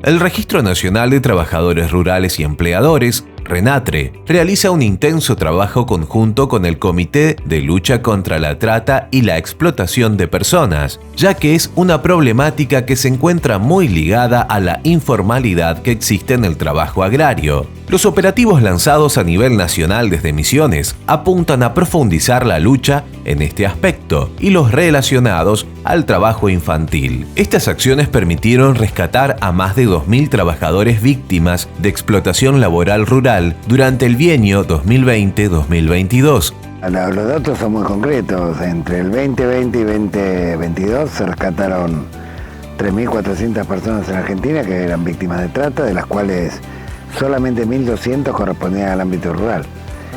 El Registro Nacional de Trabajadores Rurales y Empleadores, RENATRE, realiza un intenso trabajo conjunto con el Comité de Lucha contra la Trata y la Explotación de Personas, ya que es una problemática que se encuentra muy ligada a la informalidad que existe en el trabajo agrario. Los operativos lanzados a nivel nacional desde Misiones apuntan a profundizar la lucha en este aspecto y los relacionados al trabajo infantil. Estas acciones permitieron rescatar a más de 2.000 trabajadores víctimas de explotación laboral rural durante el bienio 2020-2022. Los datos son muy concretos. Entre el 2020 y 2022 se rescataron 3.400 personas en Argentina que eran víctimas de trata, de las cuales solamente 1.200 correspondían al ámbito rural.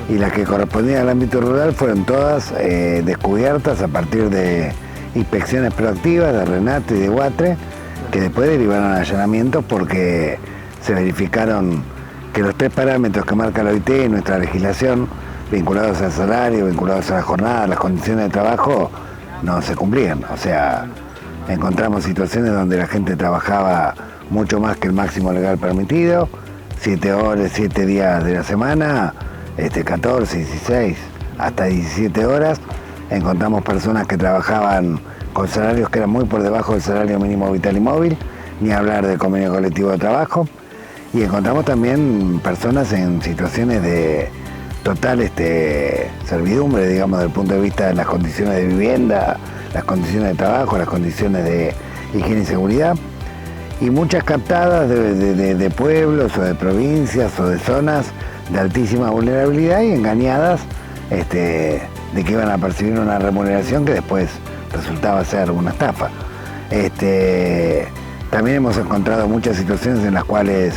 Y las que correspondían al ámbito rural fueron todas descubiertas a partir de inspecciones proactivas de RENATRE y de UATRE, que después derivaron a allanamientos porque se verificaron que los 3 parámetros que marca la OIT en nuestra legislación, vinculados al salario, vinculados a la jornada, a las condiciones de trabajo, no se cumplían. O sea, encontramos situaciones donde la gente trabajaba mucho más que el máximo legal permitido, 7 horas, 7 días de la semana, 14, 16, hasta 17 horas. Encontramos personas que trabajaban con salarios que eran muy por debajo del salario mínimo vital y móvil, ni hablar del convenio colectivo de trabajo. Y encontramos también personas en situaciones de total servidumbre, digamos, desde el punto de vista de las condiciones de vivienda, las condiciones de trabajo, las condiciones de higiene y seguridad. Y muchas captadas de pueblos o de provincias o de zonas de altísima vulnerabilidad y engañadas de que iban a percibir una remuneración que después resultaba ser una estafa. También hemos encontrado muchas situaciones en las cuales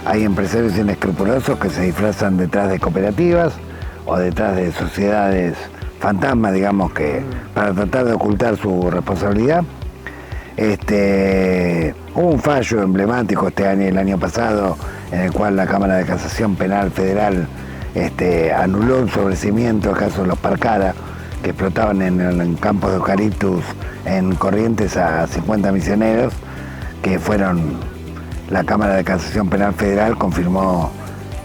hay empresarios inescrupulosos que se disfrazan detrás de cooperativas o detrás de sociedades fantasmas, digamos, que para tratar de ocultar su responsabilidad. Hubo un fallo emblemático el año pasado, en el cual la Cámara de Casación Penal Federal anuló un sobreseimiento al caso de los Parcara, que explotaban en campos de eucaliptus en Corrientes a 50 misioneros, que la Cámara de Casación Penal Federal confirmó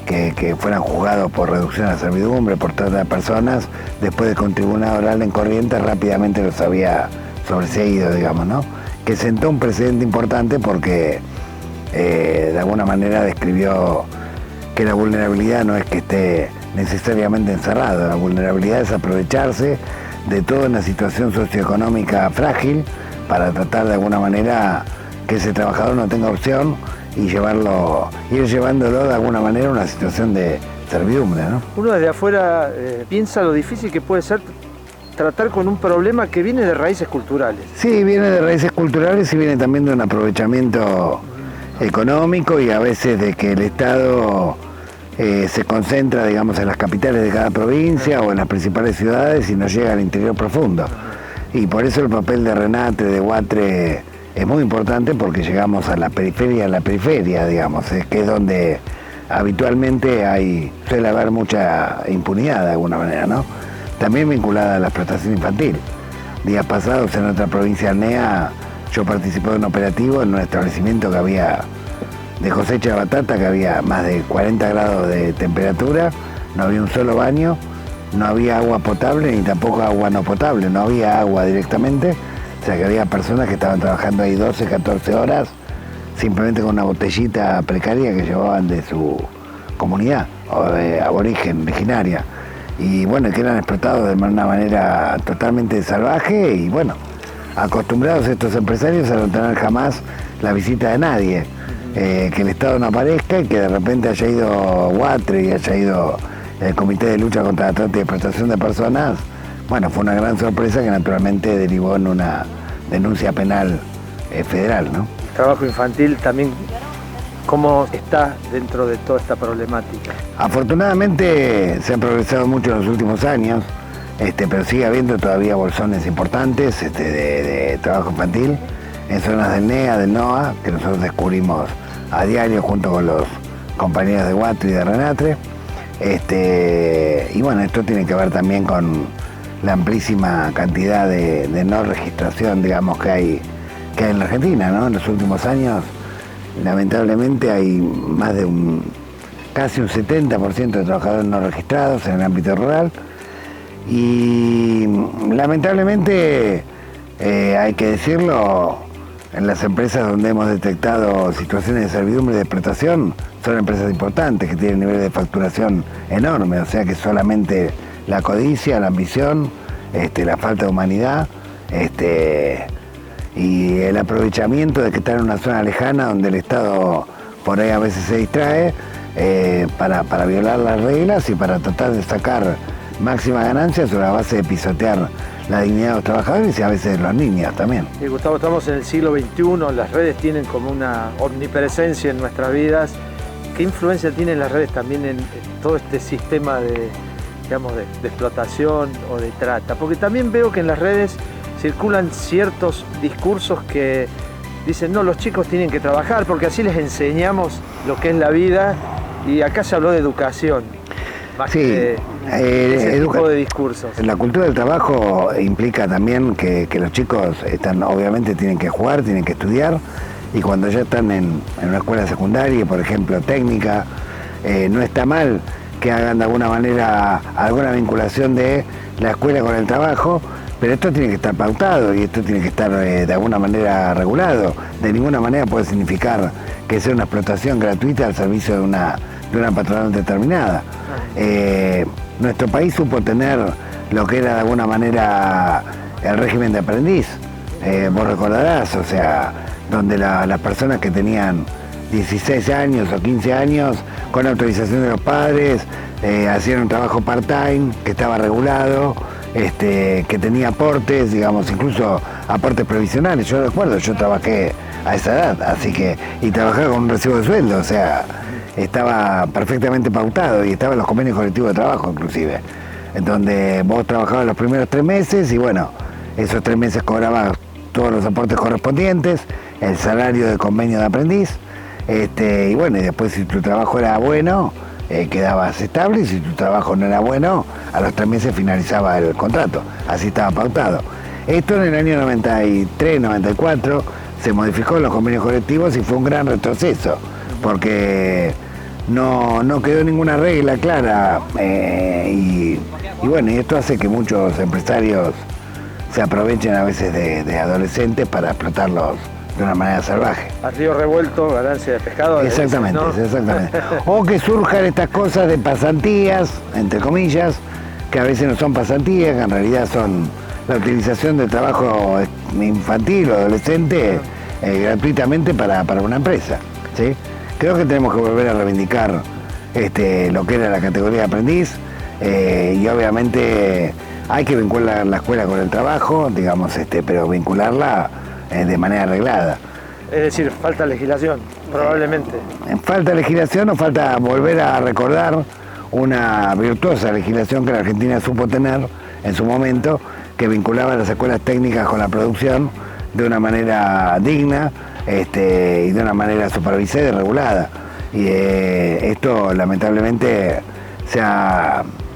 que fueran juzgados por reducción a la servidumbre, por trata de personas, después de que un tribunal oral en Corrientes rápidamente los había sobreseído, digamos, ¿no? Que sentó un precedente importante porque de alguna manera describió que la vulnerabilidad no es que esté necesariamente encerrado, la vulnerabilidad es aprovecharse de toda una situación socioeconómica frágil para tratar de alguna manera que ese trabajador no tenga opción y ir llevándolo de alguna manera a una situación de servidumbre, ¿no? Uno desde afuera piensa lo difícil que puede ser tratar con un problema que viene de raíces culturales. Sí, viene de raíces culturales y viene también de un aprovechamiento económico y a veces de que el Estado se concentra, digamos, en las capitales de cada provincia o en las principales ciudades y no llega al interior profundo. Y por eso el papel de RENATRE, de UATRE, es muy importante porque llegamos a la periferia, digamos, que es donde habitualmente suele haber mucha impunidad de alguna manera, ¿no? También vinculada a la explotación infantil. Días pasados en otra provincia NEA, yo participé de un operativo en un establecimiento que había de cosecha de batata, que había más de 40 grados de temperatura, no había un solo baño, no había agua potable ni tampoco agua no potable, no había agua directamente, o sea que había personas que estaban trabajando ahí 12, 14 horas, simplemente con una botellita precaria que llevaban de su comunidad o de aborigen, originaria. Y bueno, que eran explotados de una manera totalmente salvaje y bueno, acostumbrados estos empresarios a no tener jamás la visita de nadie, que el Estado no aparezca y que de repente haya ido UATRE y haya ido el Comité de Lucha contra la Trata y Explotación de Personas. Bueno, fue una gran sorpresa que naturalmente derivó en una denuncia penal federal, ¿no? El trabajo infantil también, ¿cómo está dentro de toda esta problemática? Afortunadamente se ha progresado mucho en los últimos años, pero sigue habiendo todavía bolsones importantes de trabajo infantil en zonas del NEA, del NOA, que nosotros descubrimos a diario junto con los compañeros de UATRE y de RENATRE. Y bueno, esto tiene que ver también con la amplísima cantidad de no registración, digamos, que hay en la Argentina, ¿no? En los últimos años lamentablemente hay más de casi un 70% de trabajadores no registrados en el ámbito rural y lamentablemente hay que decirlo, en las empresas donde hemos detectado situaciones de servidumbre y de explotación son empresas importantes que tienen niveles de facturación enormes, o sea que solamente la codicia, la ambición, la falta de humanidad y el aprovechamiento de que están en una zona lejana donde el Estado por ahí a veces se distrae para violar las reglas y para tratar de sacar máxima ganancia sobre la base de pisotear la dignidad de los trabajadores y a veces de los niños también. Y Gustavo, estamos en el siglo XXI, las redes tienen como una omnipresencia en nuestras vidas. ¿Qué influencia tienen las redes también en todo este sistema de explotación o de trata? Porque también veo que en las redes circulan ciertos discursos que dicen, no, los chicos tienen que trabajar porque así les enseñamos lo que es la vida, y acá se habló de educación. Sí, ese tipo de discursos. La cultura del trabajo implica también que los chicos obviamente tienen que jugar, tienen que estudiar, y cuando ya están en una escuela secundaria, por ejemplo técnica, no está mal que hagan de alguna manera alguna vinculación de la escuela con el trabajo, pero esto tiene que estar pautado y esto tiene que estar de alguna manera regulado. De ninguna manera puede significar que sea una explotación gratuita al servicio de una patronal determinada. Nuestro país supo tener lo que era de alguna manera el régimen de aprendiz, vos recordarás, o sea, donde las personas que tenían 16 años o 15 años, con autorización de los padres, hacían un trabajo part-time que estaba regulado, que tenía aportes, digamos, incluso aportes previsionales. Yo recuerdo, yo trabajé a esa edad, así que, y trabajaba con un recibo de sueldo, o sea, estaba perfectamente pautado y estaba en los convenios colectivos de trabajo inclusive, en donde vos trabajabas los primeros 3 meses y bueno, esos 3 meses cobrabas todos los aportes correspondientes, el salario de convenio de aprendiz, y bueno, y después si tu trabajo era bueno, quedabas estable, y si tu trabajo no era bueno, a los 3 meses finalizaba el contrato, así estaba pautado. Esto en el año 93, 94 se modificó en los convenios colectivos y fue un gran retroceso, porque no quedó ninguna regla clara y bueno, y esto hace que muchos empresarios se aprovechen a veces de adolescentes para explotarlos de una manera salvaje. A río revuelto, ganancia de pescado. Exactamente, ¿no? Exactamente. O que surjan estas cosas de pasantías, entre comillas, que a veces no son pasantías, que en realidad son la utilización del trabajo infantil o adolescente gratuitamente para una empresa, ¿sí? Creo que tenemos que volver a reivindicar lo que era la categoría de aprendiz y obviamente hay que vincular la escuela con el trabajo, digamos, pero vincularla de manera arreglada. Es decir, falta legislación, probablemente. Falta legislación o falta volver a recordar una virtuosa legislación que la Argentina supo tener en su momento, que vinculaba las escuelas técnicas con la producción de una manera digna y de una manera supervisada y regulada. Y esto lamentablemente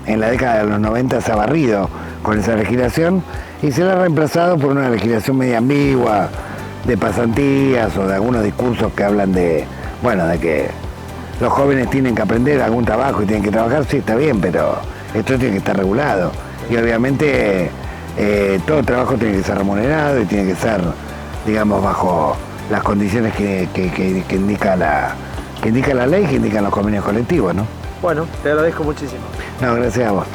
en la década de los 90 se ha barrido con esa legislación y se la ha reemplazado por una legislación media ambigua, de pasantías o de algunos discursos que hablan de que los jóvenes tienen que aprender algún trabajo y tienen que trabajar. Sí, está bien, pero esto tiene que estar regulado. Y obviamente todo trabajo tiene que ser remunerado y tiene que ser, digamos, bajo las condiciones que indica la ley, que indican los convenios colectivos, ¿no? Bueno, te agradezco muchísimo. No, gracias a vos.